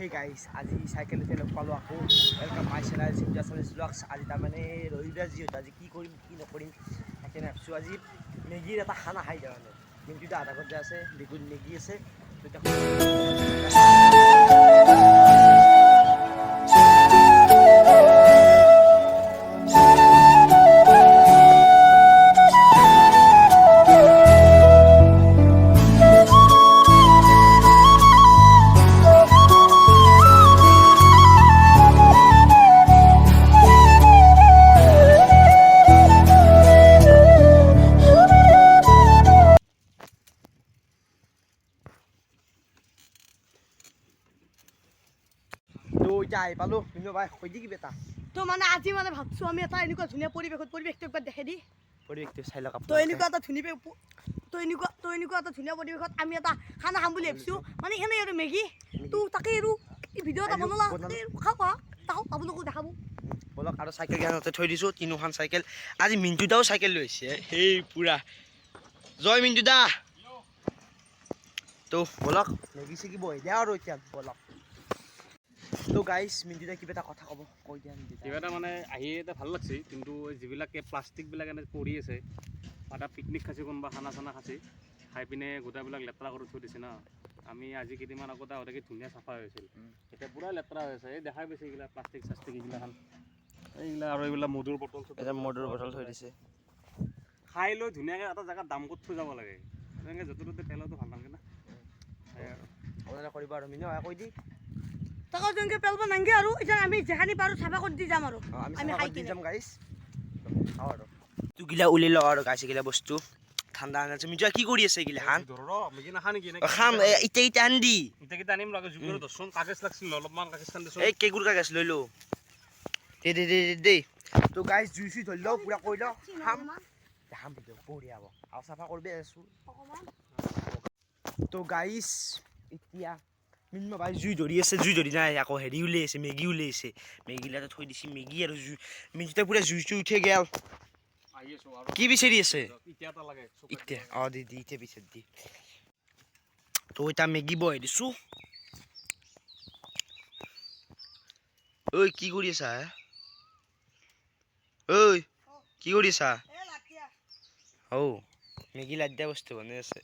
Hey guys, আজি চাইকেলতে লগ পালোঁ আকৌ ওয়েলকাম মাই চেনেল চিমজা চলিছ ব্লগছ। আজি তাৰমানে ৰবিবাৰ যিহেতু আজি কি কৰিম কি নকৰিম তাকে ভাবিছোঁ। আজি মেগীৰ এটা খানা খাই দিওঁ মানে মেগীটো আধা ঘণ্টা আছে বেগুন মেগী আছে আহি পালোঁ। কিন্তু ভাই কৈ দি কিবা এটা তো মানে আজি মানে ভাবছোঁ আমি এটা এনেকুৱা ধুনীয়া পৰিৱেশটো একবাৰ দেখাই দি পৰিৱেশটো চাই লওক। তো এনেকুৱা এটা ধুনীয়া পৰিৱেশত আমি এটা খানা খাম বুলি ভাবিছোঁ। মানে এনেই আৰু মেগী তো তাকে আৰু ভিডিঅ' এটা বনালা খাওঁ তাকো আপোনালোকো দেখাব বলক। আৰু চাইকেল কেইখনতে থৈ দিছোঁ তিনিখন চাইকেল। আজি মিণ্টু দাও চাইকেল লৈ আহিছে সেই পুৰা জয় মিণ্টু দা। তো বলক মেগী চেগি বহি দিয়া আৰু এতিয়া বলক। তো গাইজ মিণ্টু দাই কিবা এটা কথা ক'ব কৈ দিয়া। কিবা এটা মানে আহি এটা ভাল লাগছে, কিন্তু যিবিলাকে প্লাষ্টিকবিলাক এনে পৰি আছে এটা পিকনিক খাইছে কোনোবা খানা চানা খাইছে খাই পিনে গোটাবিলাক লেতেৰা কৰি থৈ দিছে না। আমি আজি কেইদিনমান আগতে আহোঁতে ধুনীয়া চাফা হৈছিল, এতিয়া পূৰা লেতেৰা হৈ আছে। এই দেখাই পাইছে এইবিলাক প্লাষ্টিক চাষ্টিক এইগিলাখান এইবিলাক আৰু এইবিলাক মধুৰ বটল থৈ দিছে। খাই লৈ ধুনীয়াকৈ এটা জেগাত দাম ক'ত থৈ যাব লাগে, এনেকৈ য'তে ত'তে পেলোৱাটো ভাল নালাগে না। আপোনালোকে কৰিব আৰু মিনু কৈ দি তাকো যেনেকৈ পেলাব নালাগে আৰু এতিয়া আমি যেখানি পাৰোঁ চাফা কৰি দি যাম আৰু আমি খাই দি যাম গাইজ। খাওঁ আৰু তোগিলা উলিয়াই লওঁ আৰু গাইছ এইগিলা বস্তু ঠাণ্ডা আনিছে। মিজু কি কৰি আছে এইগিলা খান খাম এতিয়া আনি এতিয়া আনিম লাগে জোখৰ দহচোন কাগজ লাগছিল অলপমান কাগজ খান দেচোন। এই কেগুৰ কাগজ লৈ লওঁ দেই। তো গাইজ জুই চুই ধৰি লওঁ পুৰা কৰি লওঁ খাম ভিডিঅ' বঢ়িয়া হ'ব আৰু চাফা কৰিব আছোঁ। তো গাইজ এতিয়া মিনিমা ভাই জুই ধৰি আছে, জুই ধৰি নাই আকৌ হেৰি উলিয়াইছে মেগী উলিয়াইছে। মেগীগিলাটো থৈ দিছে মেগী আৰু জুই মিনিটা পুৰা জুই চুই উঠে গেল। কি বিচাৰি আছে এতিয়া দি এতিয়া বিচাৰি দি তো এতিয়া মেগী বহাই দিছোঁ। ঐ কি কৰি আছা ঐ কি কৰি আছা? মেগী লাদ দিয়া বস্তু বনাই আছে।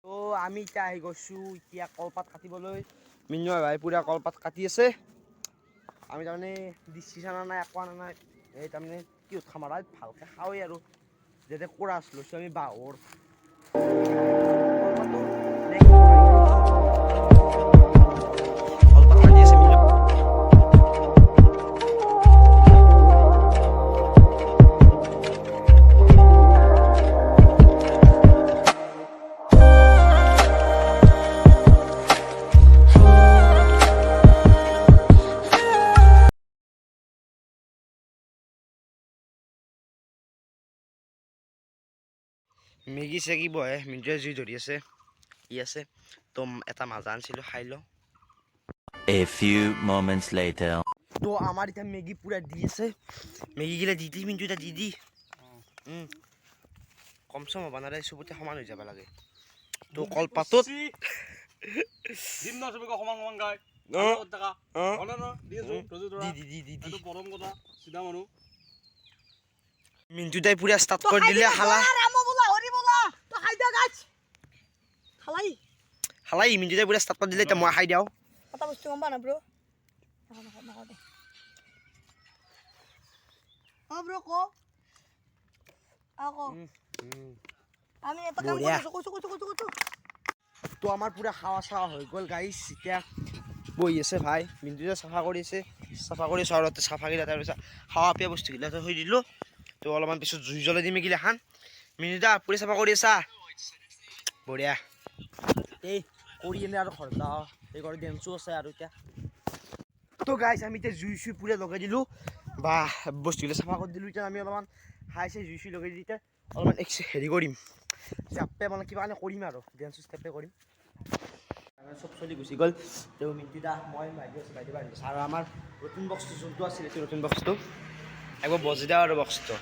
তো আমি এতিয়া আহি গৈছোঁ এতিয়া কলপাত কাটিবলৈ। মিনু ভাই পুৰা কলপাত কাটি আছে। আমি তাৰমানে দিছি চানা নাই একো আনা নাই। এই তাৰমানে কি খাম আৰু ভালকৈ খাওঁৱেই আৰু যাতে কোৰাছ লৈছোঁ আমি বাঁহৰ কলপাত কাটি আছে মিনু। মেগী চেগি বহে মিনটোৱে জুই ধৰি আছে আছে। তো এটা মাজা আনিছিলোঁ খাই লওঁ। A few moments later. তো আমাৰ এতিয়া মেগী পুৰা দি আছে। মেগীগিলা দি মিনটো এতিয়া দি কম চম হ'ব নালাগে, চবতে সমান হৈ যাব লাগে। তো কলপাতত মিনটো তাই পুৰা ষ্টাৰ্ট কৰি দিলে খালা মিনটো তাই পুৰা ষ্টাৰ্ট কৰি দিলে। এতিয়া মই খাই দিওঁ এটা বস্তু গম পা না ব্ৰ ব্ৰ ক আমি এটা কাম কৰিছোঁ। তো আমাৰ পুৰা খাৱা চাৱা হৈ গ'ল গাইছ। এতিয়া বহি আছে ভাই মিনটোৱে চাফা কৰি আছে। চাফা কৰি চৰতে চাফাগিলা তাৰপিছত খাৱা পিয়া বস্তুগিলা থৈ দিলোঁ। তো অলপমান পিছত জুই জ্বলাই দিম এইগিলা খান। মিনু দা পুৰা চাফা কৰি আছা বঢ়িয়া। এই কৰি এনে আৰু ঘৰ যাওঁ এই ঘৰত ডেন্সো আছে আৰু এতিয়া। তো গাইছ আমি এতিয়া জুই চুই পুৰা লগাই দিলোঁ বা বস্তুগিলা চাফা কৰি দিলোঁ। এতিয়া আমি অলপমান খাই চাই জুই চুই লগাই দি এতিয়া অলপমান হেৰি কৰিম জাপে মানে কিবা কাৰণে কৰিম আৰু ডেন্স ষ্টেপে কৰিম। চব চলি গুচি গ'ল। তেওঁ মিনটো দা মই বাইদেউ আৰু আমাৰ নতুন বক্সটো যোনটো আছিলে নতুন বক্সটো একবাৰ বজি দিয়া আৰু বক্সটো